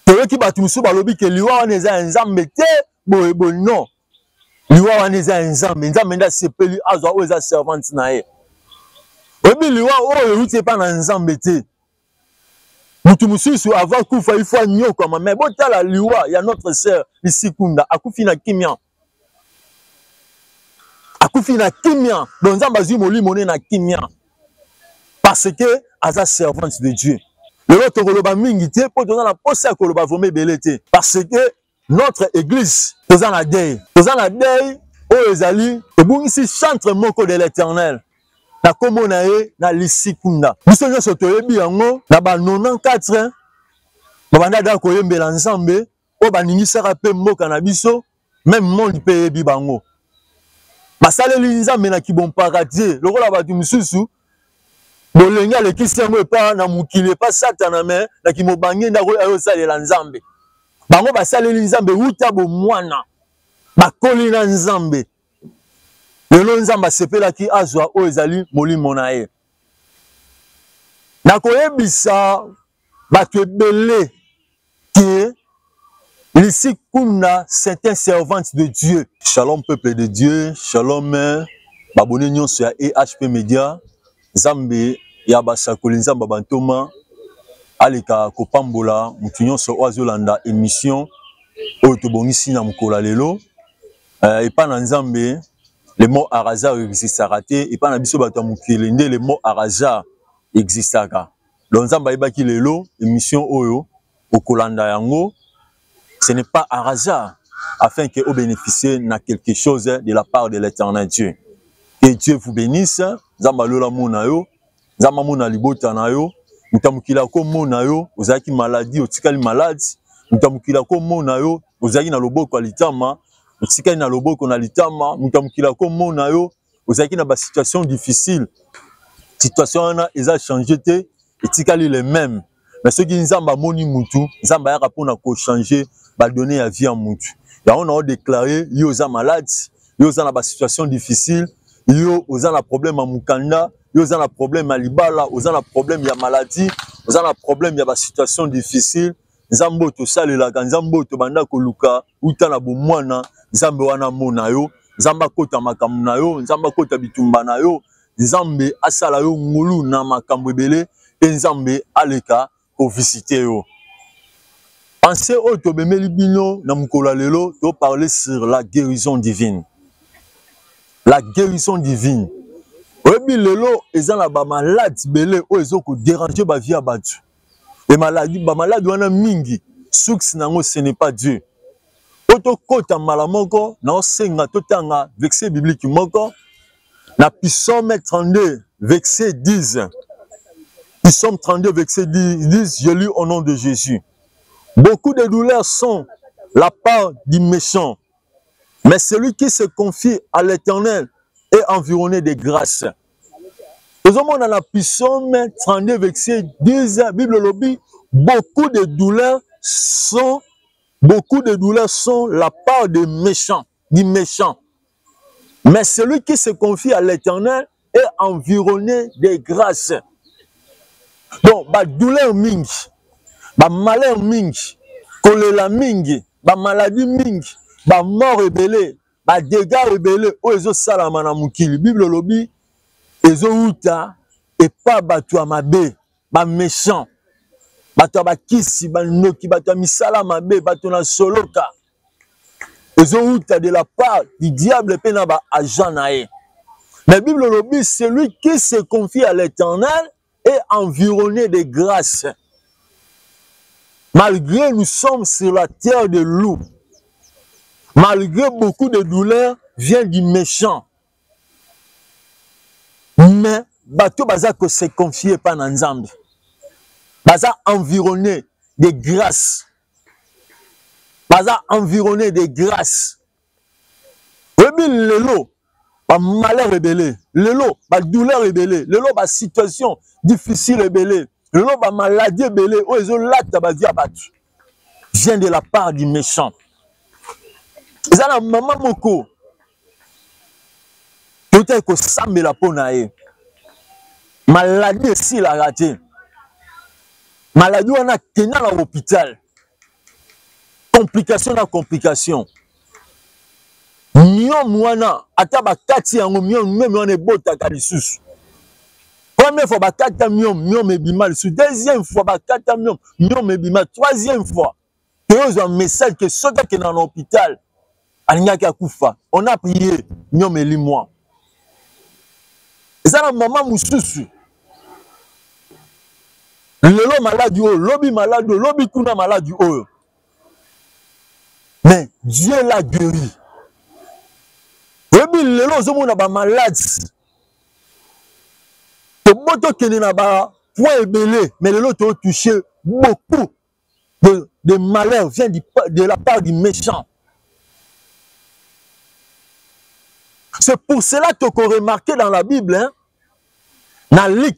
toyoki bato mosusu balobi ke liwa wana eza nzambe te boye boye non liwa wana eza nzambe nzambe nde asepeli azwa oyo eza servante na ye oyebi liwa oyo euti epa na nzambe te mutu mosusu ava kufa ifo anyokama me botala liwa ya notre sœur Lisikunda akufi na kimia donc nzambe azwi molimo ne na kimia parce que aza servante de Dieu. Lelo tokoloba mingi te po toza na posa koloba vome ebele te parce que notre église toza na deuil oyo ezali ebungisi chantre moko de l'Éternel na kombo na ye na Lisikunda biso nyonso toyebi yango na ba 94 babanda da koyembela nzambe oyo baningisaka mpe mboka na biso même monde mpe yebi bango basaleli nzambe na kibompaka te lokola bato mosusu bolenge alekisi yango epa na mokili epa satana me na kimobange ndako ayosalela nzambe bango basaleli nzambe wuta bomwana bakoli na nzambe lelo nzambe asepelaki azwa oyo ezali molimo na ye nakoyebisa bato ebele ke Lisikunda c'est un servante de Dieu. Shalom peuple de Dieu, shalom babone nyonso ya EHP Media nzambe ya basakoli nzambe bantoma aleka kopambola mutu nyonso oyo azolanda émission oyo tobongisi na mokolo lelo epa na nzambe le mot par hasard existaka te epa na biso bato ya mokili nde le mot par hasard existaka donc nzambe ayebaki lelo émission oyo okolanda yango ce n'est pas par hasard afin que vous bénéficiez de quelque chose de la part de l'Éternel Dieu. Que Dieu vous bénisse. Zambalola mona yo, zamba mona libota na yo, mutamukila ko mona yo, ozaki maladie, otikali malade, mutamukila ko mona yo, ozaki na loboko litama, otikali na loboko na litama, mutamukila ko mona yo, ozaki na ba situation difficile. Situation na eza changé te, etikali les mêmes. Mais ceux qui nzamba moni mutu, nzamba ya rapona ko changer, ba donner à vie en mutu. Ya on a déclaré yo za malade, yo za na ba situation difficile, yo oza na problème à mukanda, yo oza na problème à libala, oza na problème ya maladie, oza na problème ya ba situation difficile. Nzambo to salelaka, nzambo to banda koluka, uta na bomwana, nzambe wana mona yo, nzamba kota makambo na yo, nzamba kota bitumba na yo, nzambe asala yo ngulu na makambo ebele, pe nzambe aleka ko visiter yo. Pensez au tobemeli bino na mukolo lelo to parler sur la guérison divine. La guérison divine. Oyebi lelo ezana ba malade belé o ezoko déranger ba vie abatu. Et maladie ba malade wana mingi source nango ce n'est pas Dieu. Oto kota malamoko na osenga totanga verset biblique moko na Psaume 32 verset 10. Psaume 32 verset 10, je lis au nom de Jésus. Beaucoup de douleurs sont la part du méchant. Mais celui qui se confie à l'Éternel est environné de grâce. Nous avons dans la Psaume 32, verset 10, Bible lobby, beaucoup de douleurs sont la part des méchants, du méchant. Mais celui qui se confie à l'Éternel est environné de grâce. Donc, ba douleur mingi, ba malheur mingi, kolela mingi, ba maladie mingi, ba mort rebelle, ba dégâts rebelle, o ezo salama na mukili. Bible lobi, ezo uta, et pas bato amabe, ba méchant, bato ba kisi, ba noki, bato misala mabe, bato na soloka. Ezo uta de la part du diable pe na ba agent nae. Mais Bible lobi, celui qui se confie à l'Éternel est environné de grâce. Malgré nous sommes sur la terre de loups, malgré beaucoup de douleurs, vient du méchant. Mais bato baza ko se confier pas dans Nzambe. Baza environné de grâce. Baza environné de grâce. Rebi lelo ba malheur rebelle, lelo ba douleur rebelle, lelo ba situation difficile rebelle, lelo ba maladie rebelle, o ezo lata ba via batu. Vient de la part du méchant. Ezana maman moko. Peut-être que sambela pona ye. Maladie si la raté. Maladie wana kena na l'hôpital. complication na complication. Miom wana ata bakati yango miom wana ebotaka lisusu. Première fois bakata miom ebima lisusu. Deuxième fois bakata miom ebima. Troisième fois que ont un message que soki qui dans l'hôpital alingaki akufa. On a prié miom elimwa. Eza na maman mususu. Lelo malade oyo, lobi malade oyo, lobi kuna malade oyo. Mais Dieu l'a guéri. Lobi lelo ozomona ba malade. Toboto kene na ba point ebele, mais lelo to touché beaucoup de malheur vient de la part du méchant. C'est pour cela que qu'on remarqué dans la Bible, hein, dans Luc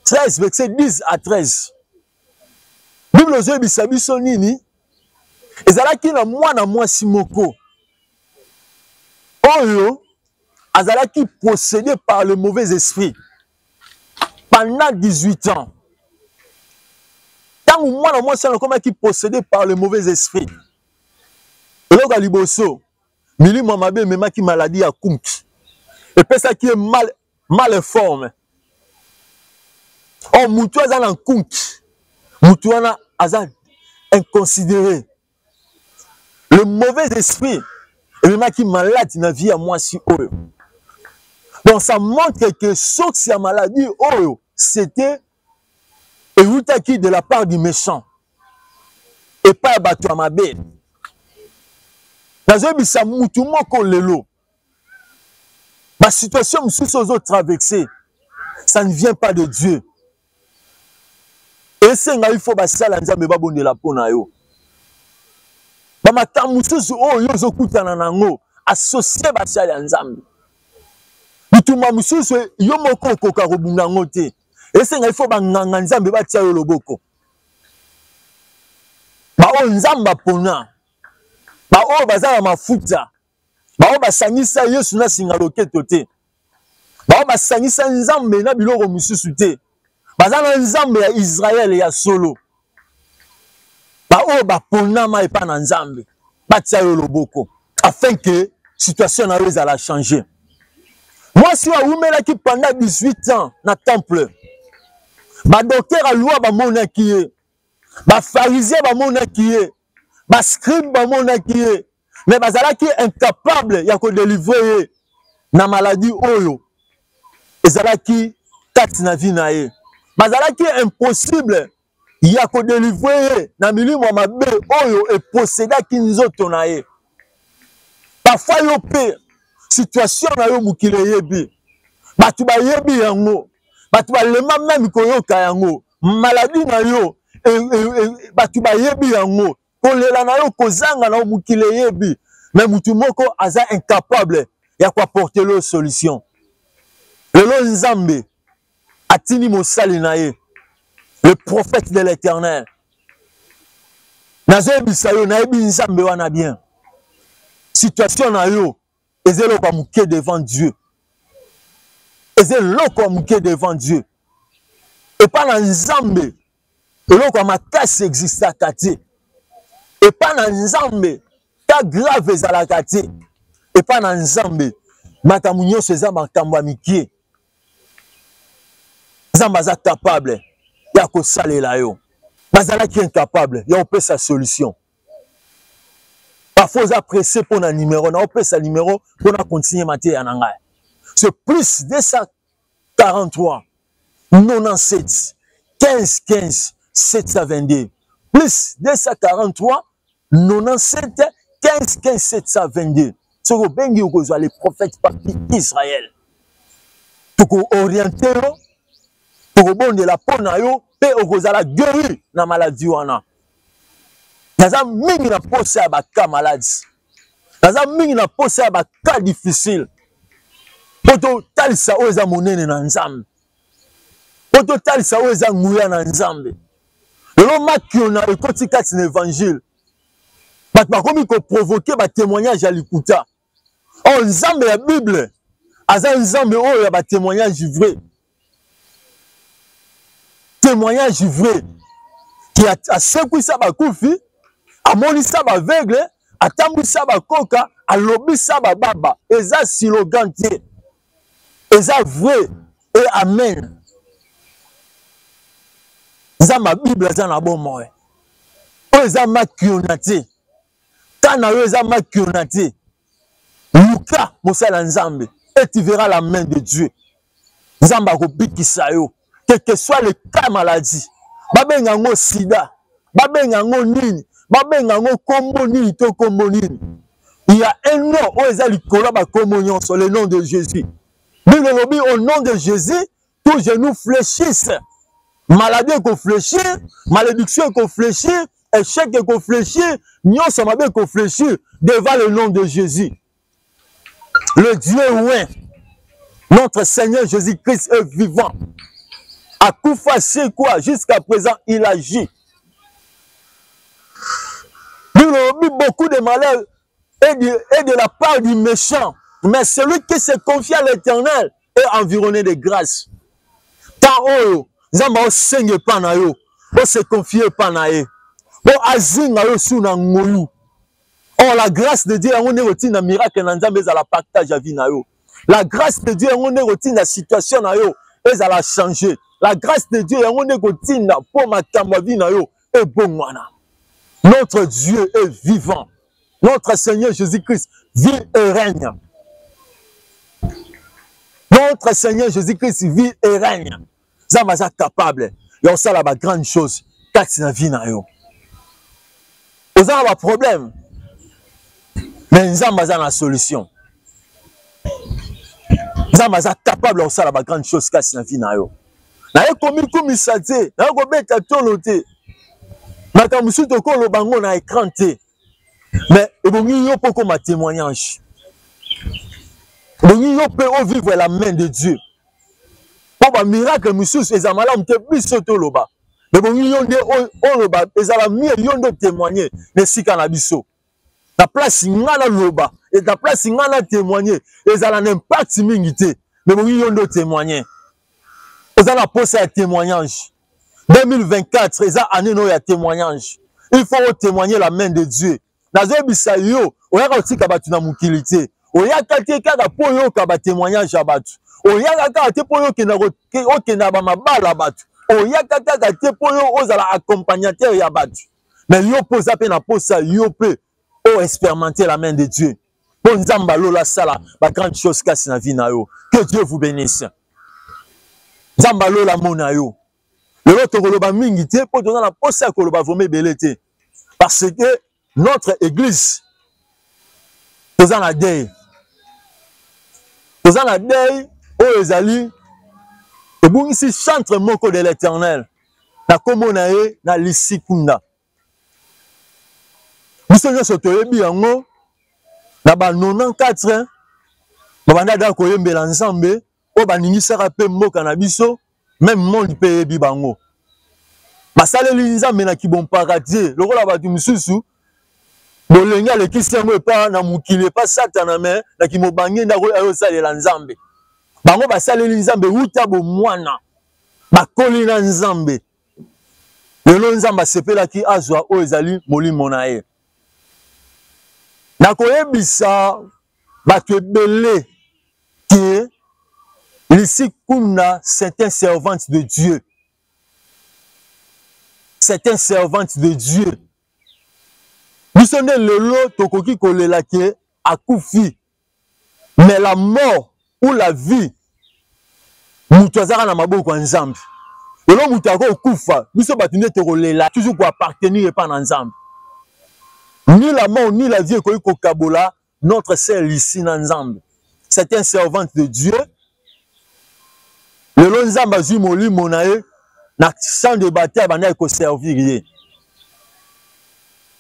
13, verset 10 à 13. Bible ozo bisabiso nini? Ezalaki na mwana mwasi moko. Oyo azalaki possédé par le mauvais esprit pendant 18 ans. Tant mwana mwasi anakomaki possédé par le mauvais esprit. Eloko liboso, milimo mabe memaki maladie ya kumki. Et puis ça qui est mal forme. Oh, mutu azana nkunki. Mutu wana azan inconsidéré. Le mauvais esprit et même qui malade na vie à moi si oyo. Donc ça montre que sauf la maladie oyo c'était qui de la part du méchant et pas bato à mabe. Nazo bisa mutu moko lelo. Ma situation sous aux autres traversées, ça ne vient pas de Dieu. Et c'est il faut basala nzambe babondela pona yo. Ba matamu susu oyo zokutana nango associé basala nzambe. Bituma mususu yo moko koka robunga ngote. Et c'est il faut banganga nzambe batia yo loboko. Ba o nzamba pona. Ba o bazala mafuta. Ba o basangisa Yesu na singa loketo te. Ba o basangisa nzambe na biloko mususu te. Bazana nzambe ya Israël ya solo. Ba o ba ponama epa na nzambe. Batia yo loboko. Afin que situation na yo la changer. Moi si wa umela ki pendant 18 ans na temple. Ba docteur a loi ba mona kiye. Ba pharisien ba mona kiye. Ba scribe ba mona kiye. Mais bazala ki incapable ya ko délivrer na maladie oyo. Ezala ki kati na vie na ye. Bazalaki impossible ya ko délivrer na milimo mabe oyo et posséder ki nzoto na ye. Parfois yo pe situation na yo mukile yebi. Batu ba yebi yango. Batu ba lema même ko yoka yango. Maladie na yo batu ba yebi yango. Kolela na yo kozanga na mukile yebi. Mais mutu moko aza incapable ya ko apporter le solution. Lelo nzambe Atini Mosali nae, le prophète de l'Éternel. Nazo bisayo na ebi nzambe wana bien. Situation na yo, ezelo kwa muke devant Dieu. Ezelo kwa muke devant Dieu. Et pas na nzambe, elo kwa makasi exista kati. Et pas na nzambe, ta grave ezalaka te. Et pas na nzambe, matamu nyonso eza makambo ya mikie. Zambaza capable ya ko salela yo. Bazala qui est incapable ya opé sa solution. Parfois pressé pour un numéro, na opé sa numéro pour na continuer maté ya nanga. C'est plus 243 97 15 15 722. Plus 243 97 15 15 722. Ce que bengi okozwa les prophètes parmi Israël. Tout ko orienté pour bon de la peau na yo pe okozala guéri na maladie wana. Naza mingi na pose ya ba cas malades. Naza mingi na pose ya ba cas difficile. Poto talisa oza monene na nzambe. Poto talisa oza nguya na nzambe. Lelo makio na ekoti kati na évangile. Bat bakomi ko provoquer ba témoignage ya likuta. Oh nzambe ya Bible aza nzambe oyo ya ba témoignage vrai. Témoignage vrai qui a secoué ça bakufi amonisa ba aveugle, atambwisa ba koka, alobisa ba baba. Eza slogan te. Eza vrai et amen. Eza ma Bible eza na bomoi. O eza makiona te. Kana yo eza makiona te. Luka mosala nzambe et tu verras la main de Dieu. Nzambe akobikisa yo. Quel que soit le cas maladie. Babenga ngo sida. Babenga ngo nini. Babenga ngo kombo nini to kombo nini. Il y a un nom où eza likolo ba kombo nyonso, le nom de Jésus. Bible lobi au nom de Jésus, tout genou fléchisse. Maladie qu'on fléchit, malédiction qu'on fléchit, échec qu'on fléchit, nyonso mabe qu'on fléchit devant le nom de Jésus. Le Dieu ouin, notre Seigneur Jésus-Christ est vivant. À Koufa, c'est quoi? Jusqu'à présent, il agit. Beaucoup de malheurs et de la part du méchant. Mais celui qui se confie à l'Éternel est environné de grâce. Tant haut, Zamba senge pa na yo, o se confie pa na ye. O azinga yo sous na ngoyu. Oh, la grâce de Dieu, on est routine na miracle na Nzambe za la partage à vie na yo. La grâce de Dieu, on est routine na situation na yo, et ça la changer. La grâce de Dieu, on est routine na pour ma vie na yo, et bon wana. Notre Dieu est vivant. Notre Seigneur Jésus-Christ vit et règne. Notre Seigneur Jésus-Christ vit et règne. Zamba za capable. Yo ça la grande chose. Kati na vie na yo. Vous avez un problème. Mais Zamba za la solution. Zamba za capable. Yo ça la grande chose. Kati na vie na yo. Na yo komi komisate. Na yo kobeta tolo te. Na kamusu toko lo bango na écran te. Mais ebongi yo poko ma témoignage. Ebongi yo pe o vivre la main de Dieu. Pour un miracle, monsieur, c'est un malade qui est plus sauté là-bas. Mais bon, il y a des millions de témoigner. Mais si on a biso, la place il y a là-bas et la place il y a témoigner. Et ça a un impact minimité. Mais bon, il y a de témoigner. Ils ont la poste à témoignage. 2024, ils ont année il y a témoignage. Il faut témoigner la main de Dieu. Dans un bisayo, on a aussi kabatu na mukilité. On a quelqu'un qui a pour yo kabatu témoignage abatu. Oyaka te po yo kena ba mabala batu. Oyaka te po yo ozala accompagnateur ya batu. Mais yo posa pe na posa yo pe o expérimenter la main de Dieu. Bon nzamba lola sala ba grande chose kasi na vie na yo. Que Dieu vous bénisse. Nzamba lola mona yo. Le loto koloba mingi te po tona la posa koloba vome belete. Parce que notre église toza na deuil. Toza na deuil. Oh ezali ebungisi chantre moko de l'Éternel na kombo na ye na lisikunda biso nyonso toyebi yango na ba 94 babanda da koyembela nzambe oyo baningisaka mpe mboka na biso même monde mpe yebi bango basaleli nzambe na kibompaka te lokola bato mosusu bolenge alekisi yango epa na mokili epa satana me na kimobange ndako ayosalela nzambe bango basaleli nzambe wuta bomwana bakoli na nzambe lelo nzambe asepelaki azwa oyo ezali molimo na ye nakoyebisa bato ebele ke lisikunda c'est un servante de Dieu. C'est un servante de Dieu. Biso nde lelo tokoki kolela ke akufi mais la mort ou la vie mutu azaka na maboko ya nzambe elo mutu akokufa biso bato nde tokolela toujours ko appartenir epa na nzambe ni la mort ni la vie ekoki kokabola notre sœur ici na nzambe. C'est un servante de Dieu. Lelo nzambe azwi molimo na ye na champ de bataille banda ekoservir ye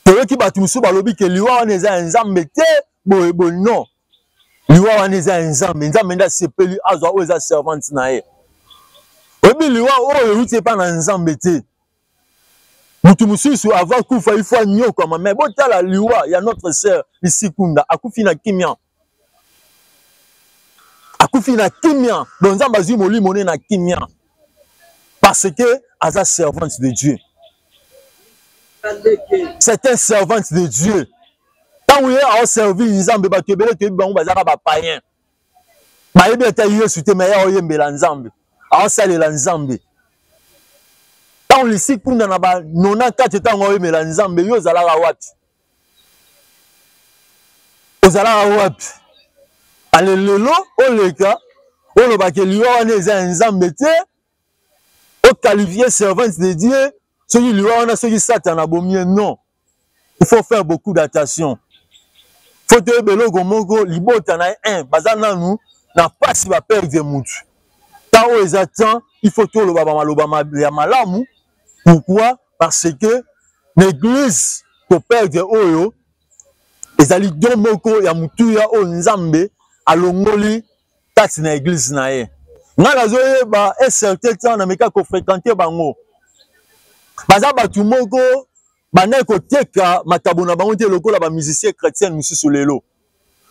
toyoki bato mosusu balobi ke liwa wana eza ya nzambe te boye non liwa wana eza ya nzambe nzambe nde asepeli azwa oyo eza servante na ye oyebi liwa oyo euti epa na nzambe te mutu mosusu ava kufa ifo anyokama me botala liwa ya notre sœur lisikunda akufi na kimia donc nzambe azwi molimo ne na kimia parce que aza servante de Dieu. C'est un servant de Dieu. Quand vous avez servi Nzambe, vous avez servi les païens. Vous avez servi les meilleurs Nzambe. Vous avez servi Nzambe. Quand vous avez servi Nzambe, vous avez ozala wapi alelelo oleka olobake liwa wana eza nzambe te qualifier servante de Dieu soki liwa wana soki Satan abomie non. Il faut faire beaucoup d'attention. Faut te beloko moko libota na un baza nanu na pasi ba perdre mutu ta o ezatan il faut to loba maloba ya malamu. Pourquoi? Parce que l'église to perdre oyo ezali don moko ya mutu ya o nzambe alongoli kati na église na ye. Nga nazoyeba un certain temps na meka ko fréquenter bango. Baza batu moko bana ko teka matabo na bango te lokola ba musicien chrétien mususu lelo.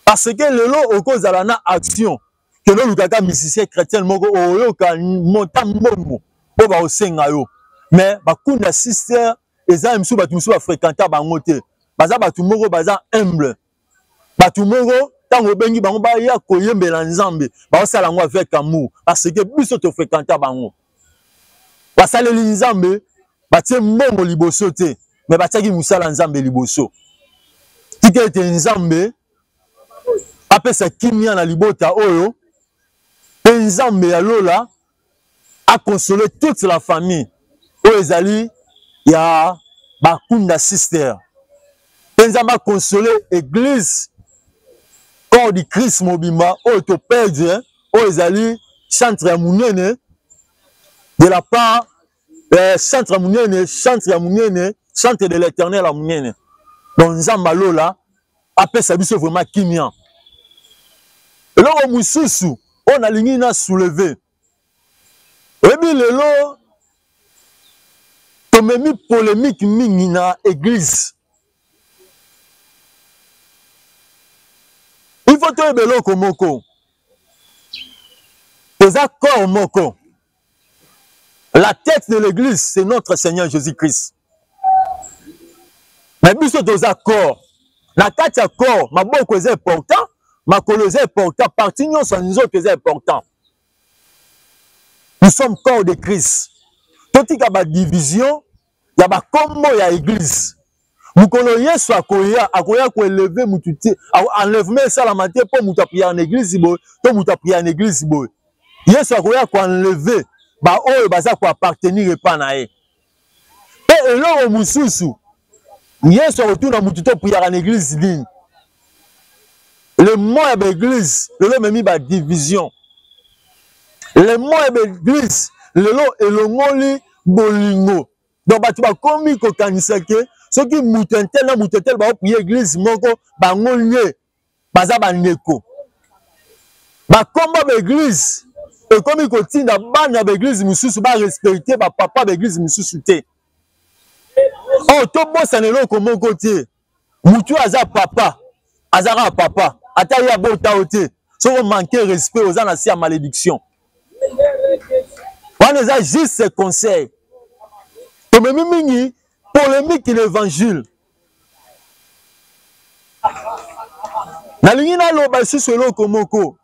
Parce que lelo okozala na action que no lukaka musicien chrétien moko oyoka monta mbongo po ba osenga yo. Mais bakunda sister eza msu batu msu ba fréquenter bango te. Baza batu moko baza humble. Batu moko tango bengi bango ba ya koyembela nzambe ba osala ngo avec amour parce que biso to fréquenter bango. Basale nzambe batie mbongo liboso te mais batiaki musala nzambe liboso. Tika ete nzambe apesa kimia na libota oyo pe nzambe ya lola a consolé toute la famille oyo ezali ya bakunda sister. Nzamba consolé église corps du Christ mobimba oyo to perdre oyo ezali chantre ya munene de la part chantre ya munene chantre de l'éternel ya munene. Donc nzamba lola apesa biso vraiment kimia. Eloko mususu on alingi na soulever ebi lelo tomemi polémique mingi na église. Il faut que beloko moko. Tes accords moko. La tête de l'église, c'est notre Seigneur Jésus-Christ. Mais biso tes accords. La tête accord, ma boko est important, ma colo est important, parti nous sommes nous autres important. Nous sommes corps de Christ. Tout il y a ba division, il y a ba combo ya église. Mukolo Yesu akoya ko élever mututi enlèvement ça la matin pour muta prier en église bo to muta prier en église bo Yesu akoya ko enlever ba oyo baza ko appartenir pa na ye et eloko mususu Yesu retourne mutu to prier en église ligne le mot ya l'église le memi ba division le mot ya l'église lelo elongoli bolingo donc batu ba komi ko kanisa ke ceux qui moutentel na moutentel ba prier église moko bango nye baza bandeko ba komba ba église e komi ko tinda bana ba église mususu ba respecter ba papa ba église mususu te. Oh to bossa neloko moko te mutu aza papa azara papa ata ya bota ote so manquer respect aux ana si ya malédiction wana eza juste conseil to memi mingi polémique l'évangile. Nalingi na loba susu eloko moko.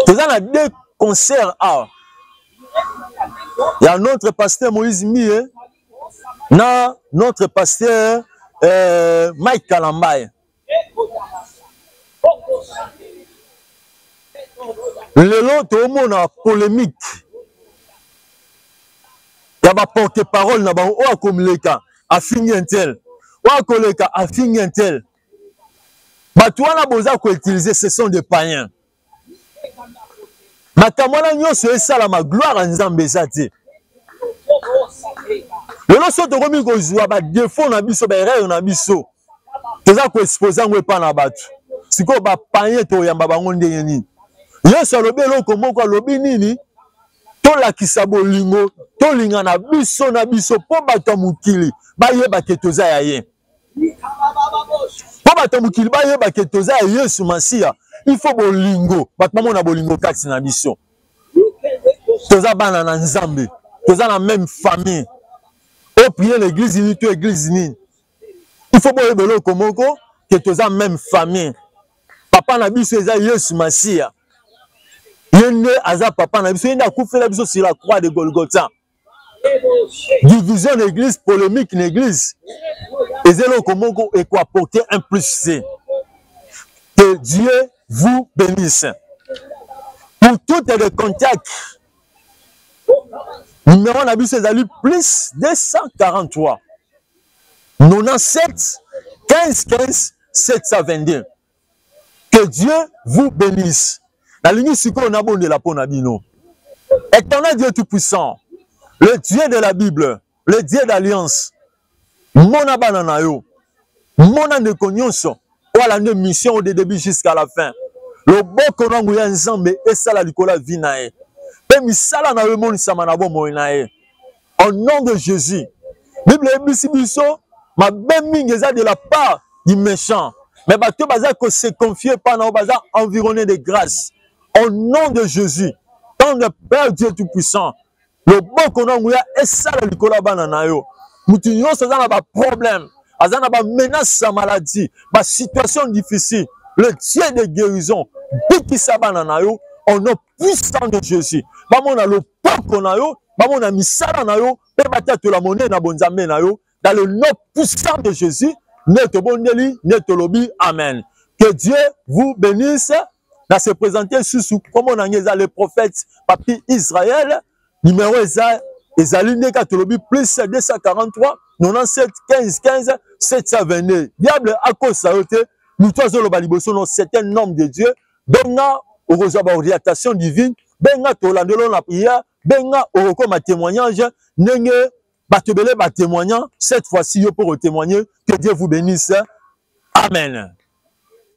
Toza na deux concerts ah. Il y a notre pasteur Moïse Mie na notre pasteur Mike Kalambaye. Lelo to mona polémique. Ya ba porte-parole na ba o akomleka afingi entel o akoleka afingi entel batu wana boza ko utiliser ce sont des païens makamwana nyonso esala ma gloire nzambe ezate lelo so to komi ko zwa ba défaut na biso ba erreur na biso toza ko exposer ngo pa na batu siko ba païen to yamba bango ndenge nini Yesu alobi eloko moko alobi nini tolakisa bolingo tolinga na biso po bato mukili bayeba ke toza ya ye po bato mukili bayeba ke toza ya Yesu Masiya il faut bolingo bato bamona bolingo kati na biso toza bana na Nzambe toza na même famille au prier l'église unie, tu église unie. Il faut pas le komoko que tu as même famille. Papa na biso eza Yesu Masia. Yende aza papa na biso yende akufela biso sur la croix de Golgotha. Division d'église, polémique l'église. Et c'est le komoko et quoi apporter un plus C. Que Dieu vous bénisse. Pour tous les contacts, numéro na biso ezali plus 243 97 15 15 722. Que Dieu vous bénisse. La ligne siko na bonde la ponabino. Éternel Dieu tout-puissant, le Dieu de la Bible, le Dieu d'alliance, mon banana yo, mon de cognoso, ou la mission de début jusqu'à la fin. Le bon qu'on a ensemble et ça la likola vinae. Et misala na le monde samanabo moinae. Au nom de Jésus. Bible biso ma beming eza de la part du méchant. Mais bato baza ko se confier pendant baza environné de grâce. Au nom de Jésus. Tant de Père Dieu tout-puissant. Le bon qu'on a et ça la likola banana yo. Moutinyo ça na ba problème. Azana ba menace sa maladie, ba situation difficile. Le Dieu de guérison, bikisa banana yo, au nom puissant de Jésus. Ba mona le poko na yo, ba mona misala na yo, pe batatu la monnaie na bonzambe na yo, dans le nom puissant de Jésus, neto bondeli, neto lobi, amen. Que Dieu vous bénisse. Dans se présenter sous comme on a le prophète Papi Israël, numéro ezali neka tolobi plus 243 97 15 15 722. Diable a cause nous tous le baliboso dans certain nombre de Dieu. Benga okoza orientation divine, benga tolandelo na prière, benga oroko ma témoignage, nenge batebele ba témoignant cette fois-ci pour témoigner. Que Dieu vous bénisse. Amen.